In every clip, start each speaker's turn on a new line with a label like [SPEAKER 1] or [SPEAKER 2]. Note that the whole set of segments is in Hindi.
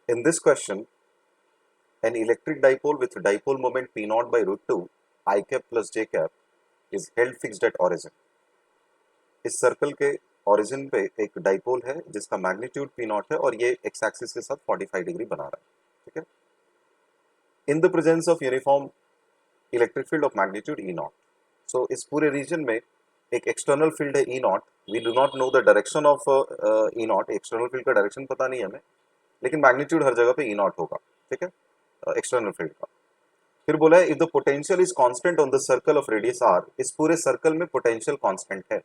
[SPEAKER 1] In this question, an electric dipole with dipole moment P naught by root 2 I cap plus j cap is held fixed at origin. इस सर्कल के ओरिजिन पे एक डाइपोल है जिसका मैग्नीट्यूड P naught है और ये एक्स एक्सिस के साथ 45 डिग्री बना रहा है. ठीक है. In the presence of uniform electric field of magnitude E naught. So इस पूरे रीजन में एक एक्सटर्नल फील्ड है E naught. We do not know the direction of E naught. External field का डायरेक्शन पता नहीं है हमें, लेकिन मैग्नीट्यूड हर जगह पे E naught होगा. ठीक है, एक्सटर्नल फील्ड का. फिर बोला है if the potential is constant on the circle of radius r, इस पूरे सर्कल में पोटेंशियल कांस्टेंट है.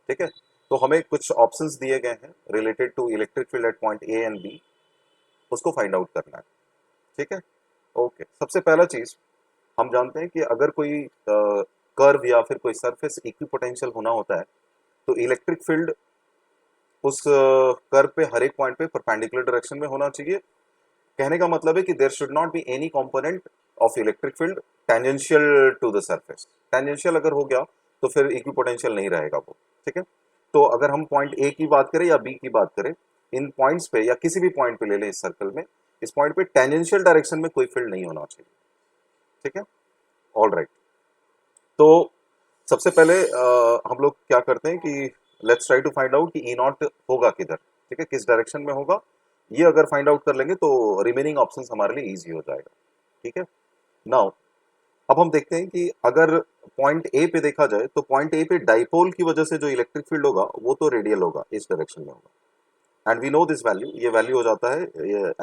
[SPEAKER 1] ठीक है, तो हमें कुछ ऑप्शंस दिए गए हैं related to electric field at point A and B, उसको फाइंड आउट करना है. ठीक है, ओके. सबसे पहला चीज हम जानते हैं कि अगर कोई कर्व या फिर कोई सरफेस इक्विपोटेंशियल होना होता है तो इलेक्ट्रिक फील्ड उस कर्व पे हर एक पॉइंट पे परपेंडिकुलर डायरेक्शन में होना चाहिए. कहने का मतलब है कि there should not be any component of electric field tangential to the surface. Tangential अगर हो गया तो फिर इक्विपोटेंशियल नहीं रहेगा वो. ठीक है, तो अगर हम पॉइंट ए की बात करें या बी की बात करें, इन पॉइंट्स पे या किसी भी पॉइंट पे ले लें इस सर्कल में, इस पॉइंट पे टेंजेंशियल डायरेक्शन में कोई फील्ड नहीं होना चाहिए. ठीक है, ऑल राइट. तो सबसे पहले हम लोग क्या करते हैं कि let's try to find out कि ई नॉट होगा किधर. ठीक है, किस डायरेक्शन में होगा, ये अगर फाइंड आउट कर लेंगे तो रिमेनिंग ऑप्शंस हमारे लिए इजी हो जाएगा. ठीक है, नाउ अब हम देखते हैं कि अगर पॉइंट ए पे देखा जाए तो पॉइंट ए पे डाइपोल की वजह से जो इलेक्ट्रिक फील्ड होगा वो तो रेडियल होगा, इस डायरेक्शन में होगा. And we know this value, ये वैल्यू हो जाता है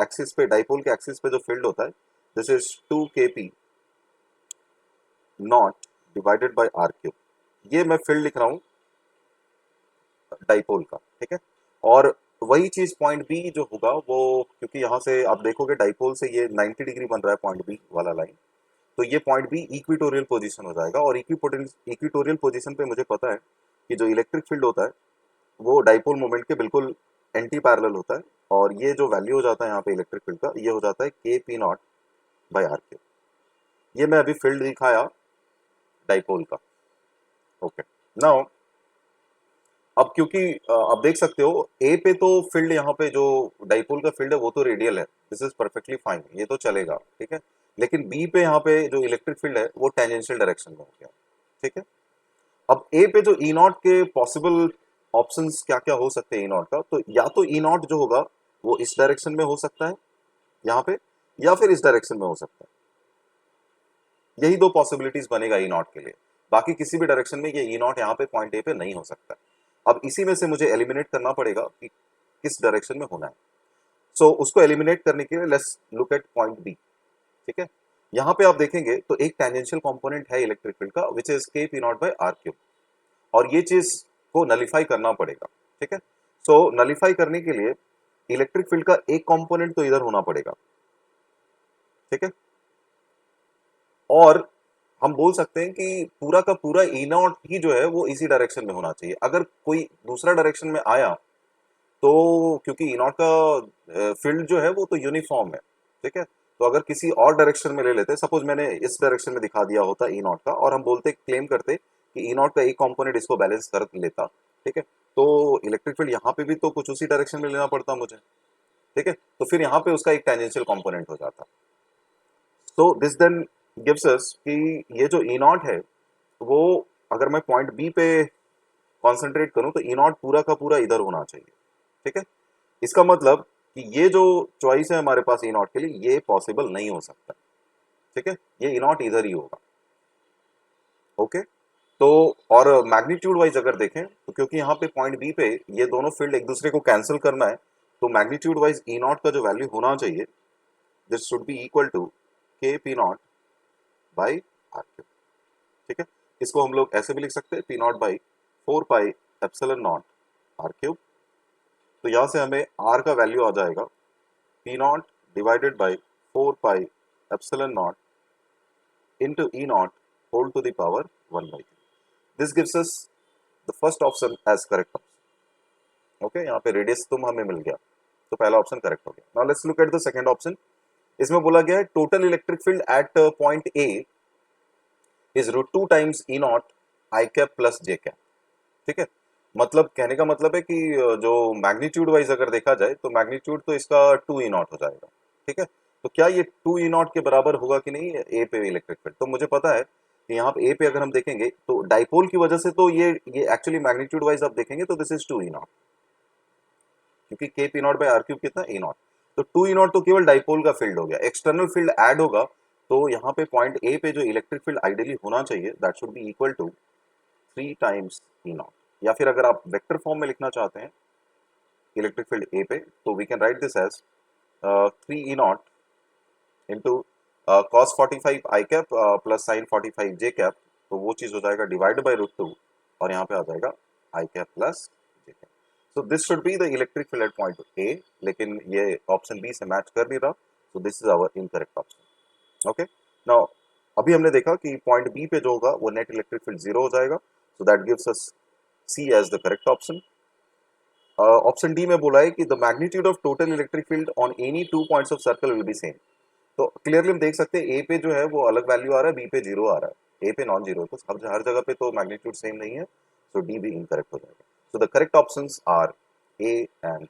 [SPEAKER 1] एक्सिस पे, डाइपोल के एक्सिस पे जो फील्ड होता है this is 2kp naught divided by R cube. ये मैं फील्ड लिख रहा हूँ डाइपोल का. ठीक है, और वही चीज पॉइंट बी जो होगा वो, क्योंकि यहाँ से आप देखोगे डाइपोल से ये 90 डिग्री बन रहा है पॉइंट बी वाला लाइन, तो ये पॉइंट बी इक्विटोरियल पोजीशन हो जाएगा. और इक्विटोरियल पोजीशन पे मुझे पता है कि जो इलेक्ट्रिक फील्ड होता है वो डाइपोल मोमेंट के बिल्कुल एंटी पैरेलल होता है. और ये जो वैल्यू हो जाता है यहाँ पे इलेक्ट्रिक फील्ड का, ये हो जाता है K P naught by R cube. ये मैं अभी फील्ड दिखाया डाइपोल का. ओके, नाउ अब क्योंकि अब देख सकते हो ए पे तो फील्ड, यहाँ पे जो डाइपोल का फील्ड है वो तो रेडियल है, दिस इज परफेक्टली फाइन, ये तो चलेगा. ठीक है, लेकिन बी पे यहाँ पे जो इलेक्ट्रिक फील्ड है वो टेंजेंशियल डायरेक्शन में हो गया. ठीक है, अब ए पे जो ई नॉट के पॉसिबल ऑप्शंस क्या क्या हो सकते हैं ई नॉट का, तो या तो ई नॉट जो होगा वो इस डायरेक्शन में हो सकता है यहाँ पे, या फिर इस डायरेक्शन में हो सकता है. यही दो पॉसिबिलिटीज बनेगा ई नॉट के लिए. बाकी किसी भी डायरेक्शन में ये ई नॉट यहाँ पे पॉइंट ए पे नहीं हो सकता. अब इसी में से मुझे एलिमिनेट करना पड़ेगा कि किस डायरेक्शन में होना है. सो उसको एलिमिनेट करने के लिए let's look at point B. ठीक है, यहाँ पे आप देखेंगे तो एक टेंजेंशियल कंपोनेंट है इलेक्ट्रिक फील्ड का which is K P naught by R cube, और ये चीज को नलिफाई करना पड़ेगा. ठीक है, सो नलिफाई करने के लिए इलेक्ट्रिक फील्ड का एक कंपोनेंट तो इधर होना पड़ेगा. ठीक है, और हम बोल सकते हैं कि पूरा का पूरा ई नॉट ही जो है वो इसी डायरेक्शन में होना चाहिए. अगर कोई दूसरा डायरेक्शन में आया तो, क्योंकि ई नॉट का फील्ड जो है वो तो यूनिफॉर्म है. ठीक है, तो अगर किसी और डायरेक्शन में ले लेते, सपोज मैंने इस डायरेक्शन में दिखा दिया होता ई नॉट का, और हम बोलते क्लेम करते कि ई नॉट का एक कंपोनेंट इसको बैलेंस कर लेता. ठीक है, तो इलेक्ट्रिक फील्ड यहाँ पे भी तो कुछ उसी डायरेक्शन में लेना पड़ता मुझे. ठीक है, तो फिर यहाँ पे उसका एक टेंजेंशियल कंपोनेंट हो जाता. तो दिस देन गिव्स अस कि ये जो ई नॉट है वो, अगर मैं पॉइंट बी पे कॉन्सेंट्रेट करूं तो ई नॉट पूरा का पूरा इधर होना चाहिए. ठीक है, इसका मतलब कि ये जो चॉइस है हमारे पास ई नॉट के लिए, ये पॉसिबल नहीं हो सकता. ठीक है, ये ई नॉट इधर ही होगा. ओके, तो और मैग्नीट्यूड वाइज अगर देखें तो क्योंकि यहाँ पे पॉइंट बी पे ये दोनों फील्ड एक दूसरे को कैंसिल करना है, तो मैग्नीट्यूड वाइज ई नॉट का जो वैल्यू होना चाहिए this should be equal to K P naught by R cube. ठीक है, इसको हम लोग ऐसे भी लिख सकते हैं P naught by 4 pi epsilon naught R cube. तो यहाँ से हमें आर का वैल्यू आ जाएगा P naught divided by 4 pi epsilon naught into E naught whole to the power 1/3. This gives us the first option as correct option. Okay, यहाँ पे रेडियस तुम हमें मिल गया, तो पहला ऑप्शन करेक्ट हो गया. Now let's look at the second option. इसमें बोला गया है total electric field at point A is √2 times E naught I cap plus J cap. ठीक है, मतलब कहने का मतलब है कि जो मैग्नीट्यूड वाइज अगर देखा जाए तो मैग्नीट्यूड तो इसका 2E0 हो जाएगा। ठीक है, तो क्या ये 2E0 के बराबर होगा कि नहीं ए पे इलेक्ट्रिक फील्ड? तो मुझे पता है कि यहाँ पे ए पे अगर हम देखेंगे तो डाइपोल की वजह से तो ये एक्चुअली मैग्नीट्यूड वाइज आप देखेंगे तो दिस इज 2E0, क्योंकि K P naught by R cube कितना E0। तो 2E0 तो केवल डाइपोल का फील्ड हो गया, एक्सटर्नल फील्ड ऐड होगा तो यहाँ पे पॉइंट ए पे जो इलेक्ट्रिक फील्ड आइडियली होना चाहिए that should be equal to 3 times E0। या फिर अगर आप वेक्टर फॉर्म में लिखना चाहते हैं इलेक्ट्रिक फील्ड ए पे तो we can write this as 3E0 into cos 45 I cap plus sine 45 J cap, तो वो चीज हो जाएगा डिवाइड बाई √2 और यहाँ पे आ जाएगा I cap plus J cap. So this should be the electric field at point A, लेकिन ये ऑप्शन बी से मैच कर नहीं रहा, so this is our incorrect option. Okay, now अभी हमने देखा कि पॉइंट बी पे जो होगा वो नेट इलेक्ट्रिक फील्ड 0 हो जाएगा, so that gives us C as the correct option. Option D में बोला है कि the magnitude of total electric field on any 2 points of circle will be same. तो क्लियरली हम देख सकते हैं ए पे जो है वो अलग वैल्यू आ रहा है, बी पे 0 आ रहा है, ए पे नॉन जीरो, तो हर जगह पे तो मैग्नीट्यूड सेम नहीं है, सो डी भी इनकरेक्ट हो जाएगा। So the correct options are A and